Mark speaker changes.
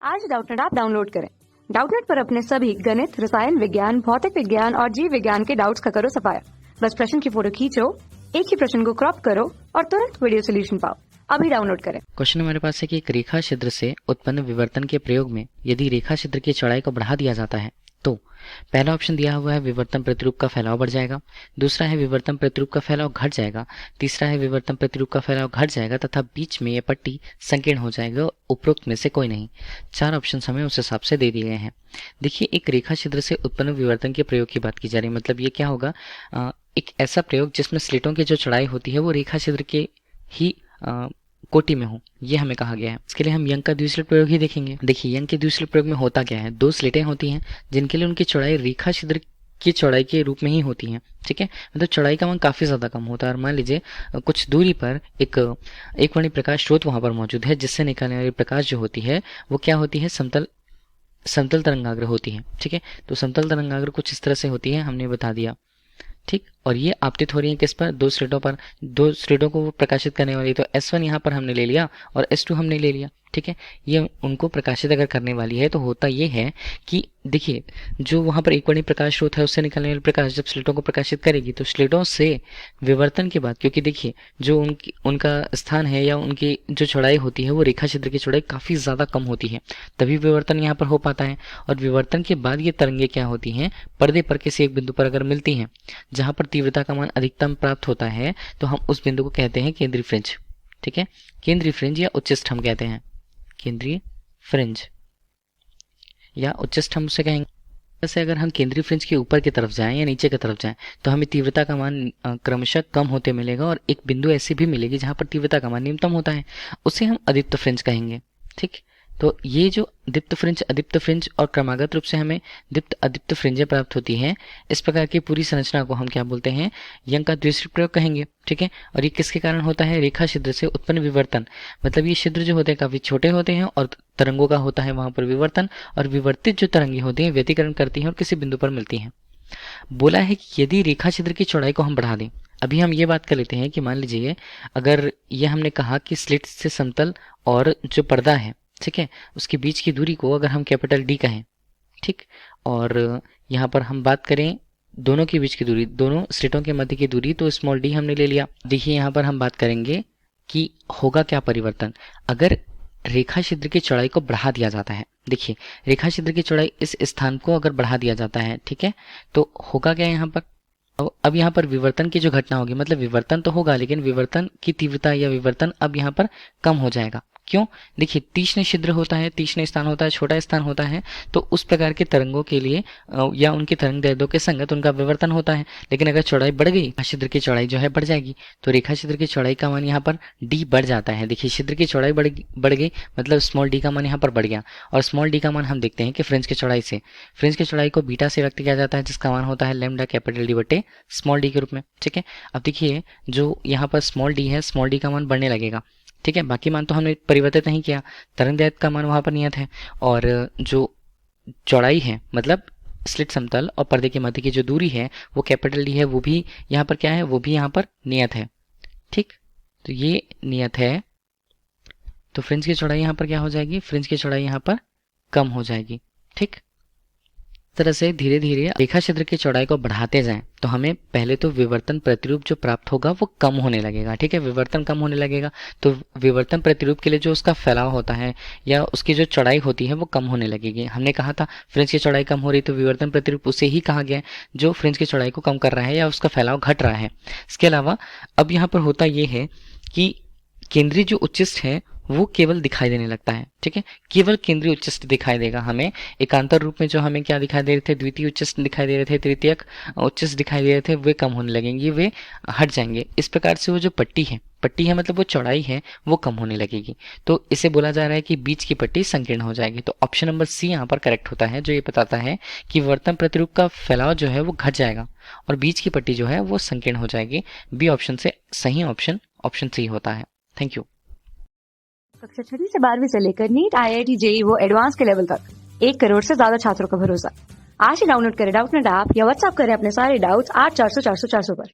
Speaker 1: आज Doubtnut app download करें। Doubtnut पर अपने सभी गणित, रसायन विज्ञान, भौतिक विज्ञान और जीव विज्ञान के डाउट्स का करो सफाया। बस प्रश्न की फोटो खींचो, एक ही प्रश्न को क्रॉप करो और तुरंत वीडियो सोल्यूशन पाओ। अभी डाउनलोड करें।
Speaker 2: क्वेश्चन हमारे पास है कि एक रेखा छिद्र से उत्पन्न विवर्तन के प्रयोग में यदि रेखा छिद्र की चौड़ाई को बढ़ा दिया जाता है तो पहला ऑप्शन दिया हुआ है विवर्तन प्रतिरूप का फैलाव बढ़ जाएगा, दूसरा है विवर्तन प्रतिरूप का फैलाव घट जाएगा, तीसरा है विवर्तन प्रतिरूप का फैलाव घट जाएगा तथा बीच में ये पट्टी संकीर्ण हो जाएगा। उपरोक्त में से कोई नहीं। चार ऑप्शन हमें उस हिसाब से दे दिए गए हैं। देखिए, एक रेखा छिद्र से उत्पन्न विवर्तन के प्रयोग की बात की जा रही है। मतलब ये क्या होगा, एक ऐसा प्रयोग जिसमें स्लिटों की जो चौड़ाई होती है वो रेखा छिद्र के ही कोटि में हो, ये हमें कहा गया है। इसके लिए हम यंग का द्विस्लिट प्रयोग ही देखेंगे। देखिए, यंग के द्विस्लिट प्रयोग में होता क्या है, दो स्लिटें होती हैं जिनके लिए उनकी चौड़ाई रेखा छिद्र की चौड़ाई के रूप में ही होती हैं। ठीक है, मतलब चौड़ाई का मान काफी ज्यादा कम होता है। और मान लीजिए कुछ दूरी पर एक वर्णी प्रकाश स्रोत वहां पर मौजूद है जिससे निकलने वाली प्रकाश जो होती है वो क्या होती है, समतल तरंगाग्र होती है। ठीक है, तो समतल तरंगाग्र कुछ इस तरह से होती है, हमने बता दिया। ठीक, और ये आपतित हो रही है किस पर, दो स्लिटों को वो प्रकाशित करने वाली। तो S1 यहाँ पर हमने ले लिया और S2 हमने ले लिया। ठीक है, ये उनको प्रकाशित अगर करने वाली है तो होता ये है कि देखिए, जो वहां पर एकवर्णी प्रकाश स्रोत है उससे निकलने वाली प्रकाश जब स्लिटों को प्रकाशित करेगी तो स्लिटों से विवर्तन के बाद, क्योंकि देखिए जो उनका स्थान है या उनकी जो चौड़ाई होती है वो रेखा छिद्र की चौड़ाई काफी ज्यादा कम होती है, तभी विवर्तन यहाँ पर हो पाता है। और विवर्तन के बाद ये तरंगे क्या होती हैं, पर्दे पर किसी एक बिंदु पर अगर मिलती हैं जहां पर तीव्रता का मान अधिकतम प्राप्त होता है तो हम उस बिंदु को कहते हैं केंद्रीय फ्रिंज। ठीक है, केंद्रीय फ्रिंज या उच्चस्थ हम कहते हैं, केंद्रीय फ्रिंज या उच्चस्थ हम उसे कहेंगे। जैसे अगर हम केंद्रीय फ्रिंज के ऊपर की तरफ जाएं या नीचे की तरफ जाएं तो हमें तीव्रता का मान क्रमशः कम होते मिलेगा और एक बिंदु ऐसी भी मिलेगी जहां पर तीव्रता का मान न्यूनतम होता है, उसे हम अदीप्त फ्रिंज कहेंगे। ठीक, तो ये जो दीप्त फ्रिंज, अदीप्त फ्रिंज और क्रमागत रूप से हमें दीप्त अदीप्त फ्रिंजें प्राप्त होती हैं, इस प्रकार की पूरी संरचना को हम क्या बोलते हैं, यंग का द्विस्लिट प्रयोग कहेंगे। ठीक है, और ये किसके कारण होता है, रेखा छिद्र से उत्पन्न विवर्तन। मतलब ये छिद्र जो होते हैं काफी छोटे होते हैं और तरंगों का होता है वहां पर विवर्तन, और विवर्तित जो तरंगे होती हैं व्यतिकरण करती हैं और किसी बिंदु पर मिलती हैं। बोला है कि यदि रेखा छिद्र की चौड़ाई को हम बढ़ा दें, अभी हम ये बात कर लेते हैं कि मान लीजिए अगर ये हमने कहा कि स्लिट से समतल और जो पर्दा है, ठीक है, उसके बीच की दूरी को अगर हम कैपिटल D कहें, ठीक, और यहाँ पर हम बात करें दोनों के बीच की दूरी, दोनों स्लिटों के मध्य की दूरी, तो स्मॉल d हमने ले लिया। देखिए यहाँ पर हम बात करेंगे कि होगा क्या परिवर्तन अगर रेखा छिद्र की चौड़ाई को बढ़ा दिया जाता है। देखिए, रेखा छिद्र की चौड़ाई इस स्थान को अगर बढ़ा दिया जाता है, ठीक है, तो होगा क्या यहाँ पर, अब यहाँ पर विवर्तन की जो घटना होगी, मतलब विवर्तन तो होगा लेकिन विवर्तन की तीव्रता या विवर्तन अब यहाँ पर कम हो जाएगा। क्यों, देखिए तीक्ष्ण छिद्र होता है, तीक्ष्ण स्थान होता है, छोटा स्थान होता है, तो उस प्रकार के तरंगों के लिए या उनकी तरंग दैर्ध्यों के संगत उनका विवर्तन होता है। लेकिन अगर चौड़ाई बढ़ गई, छिद्र की चौड़ाई जो है बढ़ जाएगी, तो रेखा छिद्र की चौड़ाई का मान यहाँ पर D बढ़ जाता है। देखिए, छिद्र की चौड़ाई बढ़ गई मतलब स्मॉल d का मान यहाँ पर बढ़ गया, और स्मॉल d का मान हम देखते हैं कि फ्रिंज की चौड़ाई से, फ्रिंज की चौड़ाई को बीटा से व्यक्त किया जाता है जिसका मान होता है लैम्डा कैपिटल D बटे स्मॉल d के रूप में। ठीक है, अब देखिए जो यहाँ पर स्मॉल d है, स्मॉल d का मान बढ़ने लगेगा। ठीक है, बाकी मान तो हमने परिवर्तित नहीं किया, तरंग दैर्ध्य का मान वहां पर नियत है, और जो चौड़ाई है मतलब स्लिट समतल और पर्दे के मध्य की जो दूरी है वो कैपिटल D है, वो भी यहाँ पर क्या है, वो भी यहाँ पर नियत है। ठीक, तो ये नियत है, तो फ्रिंज की चौड़ाई यहाँ पर क्या हो जाएगी, फ्रिंज की चौड़ाई यहाँ पर कम हो जाएगी। ठीक, तरह से धीरे धीरे रेखा छिद्र की चौड़ाई को बढ़ाते जाएं तो हमें पहले तो विवर्तन प्रतिरूप जो प्राप्त होगा वो कम होने लगेगा। ठीक है, विवर्तन कम होने लगेगा तो विवर्तन प्रतिरूप के लिए जो उसका फैलाव होता है या उसकी जो चौड़ाई होती है वो कम होने लगेगी। हमने कहा था फ्रिंज की चौड़ाई कम हो रही तो विवर्तन प्रतिरूप उसे ही कहा गया जो फ्रिंज की चौड़ाई को कम कर रहा है या उसका फैलाव घट रहा है। इसके अलावा अब यहाँ पर होता ये है कि केंद्रीय जो उच्चिष्ट है वो केवल दिखाई देने लगता है। ठीक है, केवल केंद्रीय उच्चिष्ट दिखाई देगा हमें। एकांतर रूप में जो हमें क्या दिखाई दे रहे थे, द्वितीय उच्चिष्ट दिखाई दे रहे थे, तृतीयक उच्चिष्ट दिखाई दे रहे थे, वे कम होने लगेंगे, वे हट जाएंगे। इस प्रकार से वो जो पट्टी है मतलब वो चौड़ाई है वो कम होने लगेगी। तो इसे बोला जा रहा है कि बीच की पट्टी संकीर्ण हो जाएगी। तो ऑप्शन नंबर C यहाँ पर करेक्ट होता है, जो ये बताता है कि विवर्तन प्रतिरूप का फैलाव जो है वो घट जाएगा और बीच की पट्टी जो है वो संकीर्ण हो जाएगी। बी ऑप्शन से सही ऑप्शन C होता है। Thank you.
Speaker 1: कक्षा 6 से 12वीं से लेकर नीट, IIT, JEE वो एडवांस के लेवल तक 1 करोड़ से ज्यादा छात्रों का भरोसा। आज ही डाउनलोड करें डाउटनेट ऐप या व्हाट्सएप करें अपने सारे डाउट्स 8400 400 400 पर।